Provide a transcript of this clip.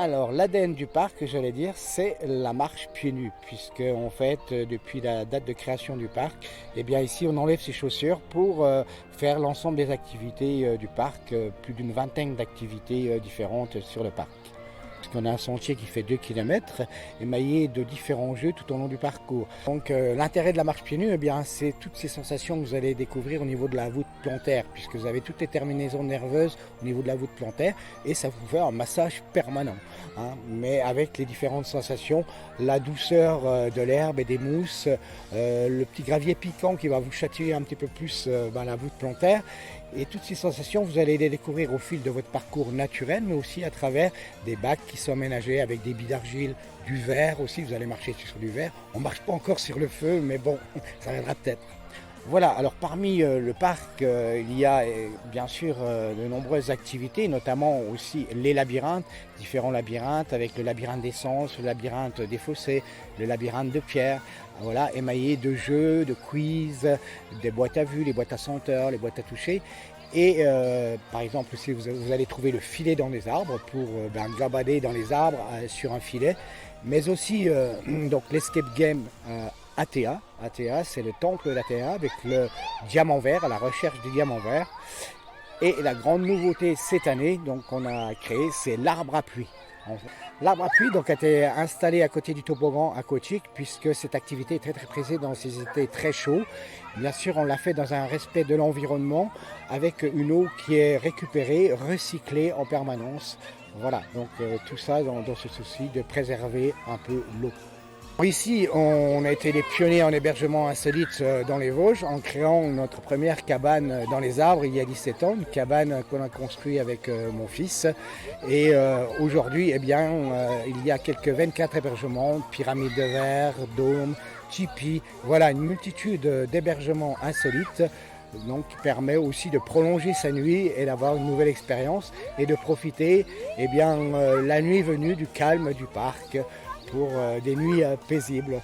Alors, l'ADN du parc, j'allais dire, c'est la marche pieds nus, puisque en fait, depuis la date de création du parc, eh bien ici, on enlève ses chaussures pour faire l'ensemble des activités du parc, plus d'une vingtaine d'activités différentes sur le parc. On a un sentier qui fait 2 km, émaillé de différents jeux tout au long du parcours. Donc l'intérêt de la marche pieds nus, eh bien, c'est toutes ces sensations que vous allez découvrir au niveau de la voûte plantaire, puisque vous avez toutes les terminaisons nerveuses au niveau de la voûte plantaire, et ça vous fait un massage permanent, hein, mais avec les différentes sensations, la douceur de l'herbe et des mousses, le petit gravier piquant qui va vous chatouiller un petit peu plus la voûte plantaire. Et toutes ces sensations, vous allez les découvrir au fil de votre parcours naturel, mais aussi à travers des bacs qui sont aménagés avec des billes d'argile, du verre aussi, vous allez marcher sur du verre. On ne marche pas encore sur le feu, mais bon, ça viendra peut-être. Voilà, alors parmi le parc, il y a bien sûr de nombreuses activités, notamment aussi les labyrinthes, différents labyrinthes avec le labyrinthe d'essence, le labyrinthe des fossés, le labyrinthe de pierre, voilà, émaillé de jeux, de quiz, des boîtes à vue, les boîtes à senteurs, les boîtes à toucher. Et par exemple, si vous allez trouver le filet dans les arbres pour gabader dans les arbres sur un filet, mais aussi donc l'escape game ATA. ATA, c'est le temple d'ATA avec le diamant vert, à la recherche du diamant vert. Et la grande nouveauté cette année, donc qu'on a créé, c'est l'arbre à pluie. L'arbre à pluie donc, a été installé à côté du toboggan aquatique puisque cette activité est très très prisée dans ces étés très chauds. Bien sûr, on l'a fait dans un respect de l'environnement avec une eau qui est récupérée, recyclée en permanence. Voilà, donc tout ça dans ce souci de préserver un peu l'eau. Ici, on a été les pionniers en hébergement insolite dans les Vosges en créant notre première cabane dans les arbres il y a 17 ans, une cabane qu'on a construite avec mon fils. Et aujourd'hui, eh bien, il y a quelques 24 hébergements, pyramides de verre, dômes, tipis, voilà une multitude d'hébergements insolites. Donc, qui permet aussi de prolonger sa nuit et d'avoir une nouvelle expérience et de profiter la nuit venue du calme du parc pour des nuits paisibles.